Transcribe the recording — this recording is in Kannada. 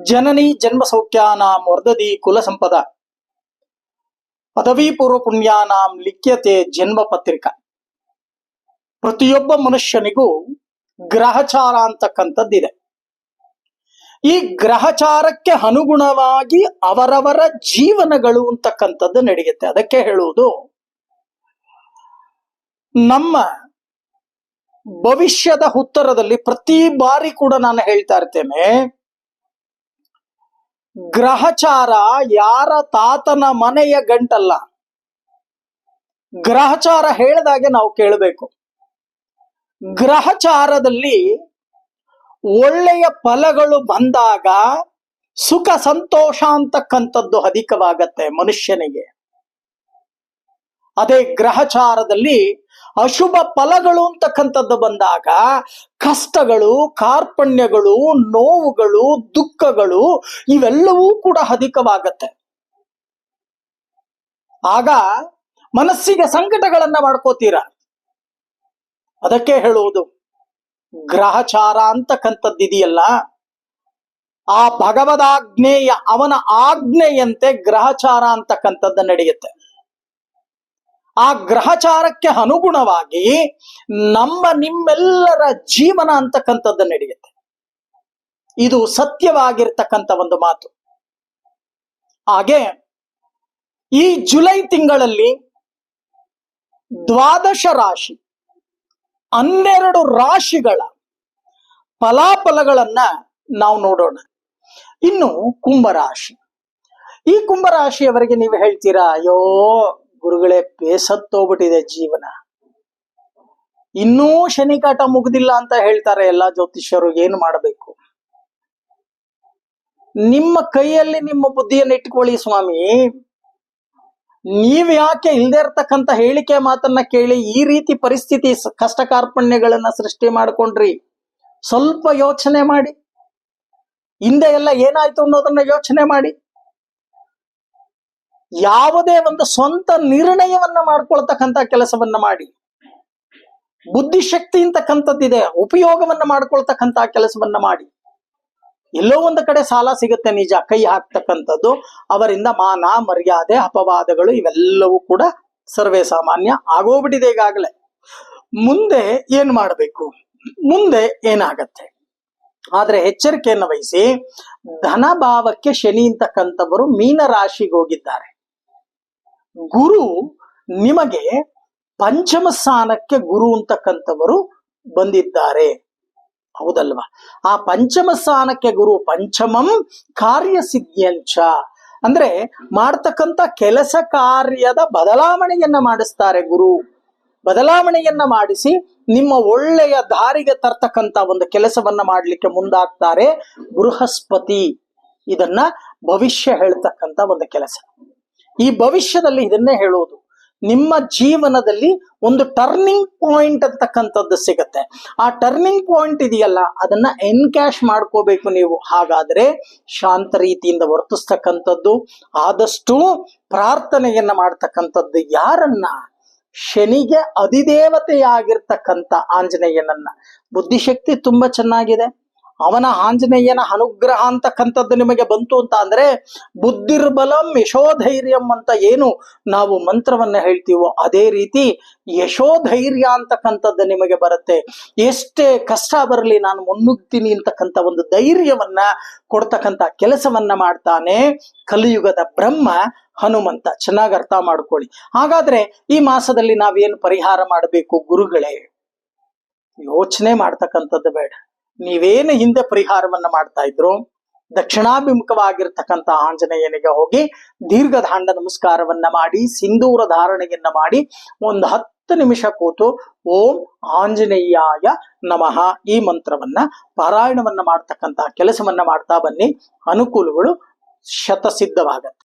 ಜನನಿ ಜನ್ಮ ಸೌಖ್ಯಾನಾಂ ವರ್ಧದಿ ಕುಲ ಸಂಪದ ಪದವಿ ಪೂರ್ವ ಪುಣ್ಯಾನಾಂ ಲಿಖ್ಯತೆ ಜನ್ಮ ಪತ್ರಿಕಾ. ಪ್ರತಿಯೊಬ್ಬ ಮನುಷ್ಯನಿಗೂ ಗ್ರಹಚಾರ ಅಂತಕ್ಕಂಥದ್ದಿದೆ. ಈ ಗ್ರಹಚಾರಕ್ಕೆ ಅನುಗುಣವಾಗಿ ಅವರವರ ಜೀವನಗಳು ಅಂತಕ್ಕಂಥದ್ದು ನಡೆಯುತ್ತೆ. ಅದಕ್ಕೆ ಹೇಳುವುದು, ನಮ್ಮ ಭವಿಷ್ಯದ ಉತ್ತರದಲ್ಲಿ ಪ್ರತಿ ಬಾರಿ ಕೂಡ ನಾನು ಹೇಳ್ತಾ ಇರ್ತೇನೆ, ಗ್ರಹಚಾರ ಯಾರ ತಾತನ ಮನೆಯ ಗಂಟಲ್ಲ. ಗ್ರಹಚಾರ ಹೇಳಿದಾಗೆ ನಾವು ಕೇಳಬೇಕು. ಗ್ರಹಚಾರದಲ್ಲಿ ಒಳ್ಳೆಯ ಫಲಗಳು ಬಂದಾಗ ಸುಖ ಸಂತೋಷ ಅಂತಕ್ಕಂಥದ್ದು ಅಧಿಕವಾಗತ್ತೆ ಮನುಷ್ಯನಿಗೆ. ಅದೇ ಗ್ರಹಚಾರದಲ್ಲಿ ಅಶುಭ ಫಲಗಳು ಅಂತಕ್ಕಂಥದ್ದು ಬಂದಾಗ ಕಷ್ಟಗಳು, ಕಾರ್ಪಣ್ಯಗಳು, ನೋವುಗಳು, ದುಃಖಗಳು ಇವೆಲ್ಲವೂ ಕೂಡ ಅಧಿಕವಾಗತ್ತೆ. ಆಗ ಮನಸ್ಸಿಗೆ ಸಂಕಟಗಳನ್ನ ಮಾಡ್ಕೋತೀರ. ಅದಕ್ಕೆ ಹೇಳುವುದು, ಗ್ರಹಚಾರ ಅಂತಕ್ಕಂಥದ್ದಿದೆಯಲ್ಲ, ಆ ಭಗವದಾಜ್ಞೆಯ ಅವನ ಆಜ್ಞೆಯಂತೆ ಗ್ರಹಚಾರ ಅಂತಕ್ಕಂಥದ್ದು ನಡೆಯುತ್ತೆ. ಆ ಗ್ರಹಚಾರಕ್ಕೆ ಅನುಗುಣವಾಗಿ ನಿಮ್ಮೆಲ್ಲರ ಜೀವನ ಅಂತಕ್ಕಂಥದ್ದು ನಡೆಯುತ್ತೆ. ಇದು ಸತ್ಯವಾಗಿರ್ತಕ್ಕಂಥ ಒಂದು ಮಾತು. ಹಾಗೆ ಈ ಜುಲೈ ತಿಂಗಳಲ್ಲಿ 12 ರಾಶಿ 12 ರಾಶಿಗಳ ಫಲಾಫಲಗಳನ್ನ ನಾವು ನೋಡೋಣ. ಇನ್ನು ಕುಂಭರಾಶಿ, ಈ ಕುಂಭರಾಶಿಯವರೆಗೆ ನೀವು ಹೇಳ್ತೀರಾ, ಅಯ್ಯೋ ಗುರುಗಳೇ ಬೇಸತ್ತೋಗ್ಬಿಟ್ಟಿದೆ ಜೀವನ, ಇನ್ನೂ ಶನಿಕಾಟ ಮುಗ್ದಿಲ್ಲ ಅಂತ ಹೇಳ್ತಾರೆ ಎಲ್ಲಾ ಜ್ಯೋತಿಷ್ಯರು. ಏನು ಮಾಡಬೇಕು? ನಿಮ್ಮ ಕೈಯಲ್ಲಿ ನಿಮ್ಮ ಬುದ್ಧಿಯನ್ನು ಇಟ್ಕೊಳ್ಳಿ ಸ್ವಾಮಿ. ನೀವ್ ಯಾಕೆ ಇಲ್ದೇ ಇರ್ತಕ್ಕಂಥ ಹೇಳಿಕೆ ಮಾತನ್ನ ಕೇಳಿ ಈ ರೀತಿ ಪರಿಸ್ಥಿತಿ ಕಷ್ಟ ಕಾರ್ಪಣ್ಯಗಳನ್ನ ಸೃಷ್ಟಿ ಮಾಡ್ಕೊಂಡ್ರಿ? ಸ್ವಲ್ಪ ಯೋಚನೆ ಮಾಡಿ. ಹಿಂದೆ ಎಲ್ಲ ಏನಾಯ್ತು ಅನ್ನೋದನ್ನ ಯೋಚನೆ ಮಾಡಿ. ಯಾವುದೇ ಒಂದು ಸ್ವಂತ ನಿರ್ಣಯವನ್ನ ಮಾಡ್ಕೊಳ್ತಕ್ಕಂಥ ಕೆಲಸವನ್ನ ಮಾಡಿ. ಬುದ್ಧಿಶಕ್ತಿ ಅಂತಕ್ಕಂಥದ್ದಿದೆ, ಉಪಯೋಗವನ್ನ ಮಾಡ್ಕೊಳ್ತಕ್ಕಂಥ ಕೆಲಸವನ್ನ ಮಾಡಿ. ಎಲ್ಲೋ ಒಂದು ಕಡೆ ಸಾಲ ಸಿಗುತ್ತೆ ನಿಜ, ಕೈ ಹಾಕ್ತಕ್ಕಂಥದ್ದು. ಅವರಿಂದ ಮಾನ ಮರ್ಯಾದೆ ಅಪವಾದಗಳು ಇವೆಲ್ಲವೂ ಕೂಡ ಸರ್ವೇ ಸಾಮಾನ್ಯ ಆಗೋಗ್ಬಿಟ್ಟಿದೆ ಈಗಾಗಲೇ. ಮುಂದೆ ಏನ್ ಮಾಡಬೇಕು, ಮುಂದೆ ಏನಾಗತ್ತೆ? ಆದ್ರೆ ಎಚ್ಚರಿಕೆಯನ್ನು ವಹಿಸಿ. ಧನಭಾವಕ್ಕೆ ಶನಿ ಅಂತಕ್ಕಂಥವರು ಮೀನ ರಾಶಿಗೆ ಹೋಗಿದ್ದಾರೆ. ಗುರು ನಿಮಗೆ ಪಂಚಮ ಸ್ಥಾನಕ್ಕೆ ಗುರು ಅಂತಕ್ಕಂಥವರು ಬಂದಿದ್ದಾರೆ, ಹೌದಲ್ವಾ? ಆ ಪಂಚಮ ಸ್ಥಾನಕ್ಕೆ ಗುರು ಪಂಚಮಂ ಕಾರ್ಯಸಿದ್ಧಿಯಂಚ ಅಂದ್ರೆ ಮಾಡ್ತಕ್ಕಂಥ ಕೆಲಸ ಕಾರ್ಯದ ಬದಲಾವಣೆಯನ್ನ ಮಾಡಿಸ್ತಾರೆ ಗುರು. ಬದಲಾವಣೆಯನ್ನ ಮಾಡಿಸಿ ನಿಮ್ಮ ಒಳ್ಳೆಯ ದಾರಿಗೆ ತರ್ತಕ್ಕಂಥ ಒಂದು ಕೆಲಸವನ್ನ ಮಾಡ್ಲಿಕ್ಕೆ ಮುಂದಾಗ್ತಾರೆ ಬೃಹಸ್ಪತಿ. ಇದನ್ನ ಭವಿಷ್ಯ ಹೇಳ್ತಕ್ಕಂಥ ಒಂದು ಕೆಲಸ. ಈ ಭವಿಷ್ಯದಲ್ಲಿ ಇದನ್ನೇ ಹೇಳುವುದು, ನಿಮ್ಮ ಜೀವನದಲ್ಲಿ ಒಂದು ಟರ್ನಿಂಗ್ ಪಾಯಿಂಟ್ ಅಂತಕ್ಕಂಥದ್ದು ಸಿಗತ್ತೆ. ಆ ಟರ್ನಿಂಗ್ ಪಾಯಿಂಟ್ ಇದೆಯಲ್ಲ, ಅದನ್ನ ಎನ್ಕ್ಯಾಶ್ ಮಾಡ್ಕೋಬೇಕು ನೀವು. ಹಾಗಾದ್ರೆ ಶಾಂತ ರೀತಿಯಿಂದ ವರ್ತಿಸ್ತಕ್ಕಂಥದ್ದು, ಆದಷ್ಟು ಪ್ರಾರ್ಥನೆಯನ್ನ ಮಾಡ್ತಕ್ಕಂಥದ್ದು ಯಾರನ್ನ? ಶನಿಗೆ ಅಧಿದೇವತೆಯಾಗಿರ್ತಕ್ಕಂಥ ಆಂಜನೇಯನನ್ನ. ಬುದ್ಧಿಶಕ್ತಿ ತುಂಬಾ ಚೆನ್ನಾಗಿದೆ, ಅವನ ಆಂಜನೇಯನ ಅನುಗ್ರಹ ಅಂತಕ್ಕಂಥದ್ದು ನಿಮಗೆ ಬಂತು ಅಂತ ಅಂದ್ರೆ ಬುದ್ಧಿರ್ಬಲಂ ಯಶೋಧೈರ್ಯಂ ಅಂತ ಏನು ನಾವು ಮಂತ್ರವನ್ನ ಹೇಳ್ತೀವೋ ಅದೇ ರೀತಿ ಯಶೋಧೈರ್ಯ ಅಂತಕ್ಕಂಥದ್ದು ನಿಮಗೆ ಬರುತ್ತೆ. ಎಷ್ಟೇ ಕಷ್ಟ ಬರಲಿ ನಾನು ಮುನ್ನುಗ್ತೀನಿ ಅಂತಕ್ಕಂಥ ಒಂದು ಧೈರ್ಯವನ್ನ ಕೊಡ್ತಕ್ಕಂಥ ಕೆಲಸವನ್ನ ಮಾಡ್ತಾನೆ ಕಲಿಯುಗದ ಬ್ರಹ್ಮ ಹನುಮಂತ. ಚೆನ್ನಾಗಿ ಅರ್ಥ ಮಾಡ್ಕೊಳ್ಳಿ. ಹಾಗಾದ್ರೆ ಈ ಮಾಸದಲ್ಲಿ ನಾವೇನು ಪರಿಹಾರ ಮಾಡಬೇಕು ಗುರುಗಳೇ? ಯೋಚನೆ ಮಾಡ್ತಕ್ಕಂಥದ್ದು ಬೇಡ. ನೀವೇನು ಹಿಂದೆ ಪರಿಹಾರವನ್ನ ಮಾಡ್ತಾ ಇದ್ರು, ದಕ್ಷಿಣಾಭಿಮುಖವಾಗಿರ್ತಕ್ಕಂಥ ಆಂಜನೇಯನಿಗೆ ಹೋಗಿ ದೀರ್ಘದಾಂಡ ನಮಸ್ಕಾರವನ್ನ ಮಾಡಿ, ಸಿಂಧೂರ ಧಾರಣೆಯನ್ನ ಮಾಡಿ, ಒಂದು 10 ನಿಮಿಷ ಕೂತು ಓಂ ಆಂಜನೇಯಾಯ ನಮಃ ಈ ಮಂತ್ರವನ್ನ ಪಾರಾಯಣವನ್ನ ಮಾಡ್ತಕ್ಕಂಥ ಕೆಲಸವನ್ನ ಮಾಡ್ತಾ ಬನ್ನಿ. ಅನುಕೂಲಗಳು ಶತಸಿದ್ಧವಾಗತ್ತೆ.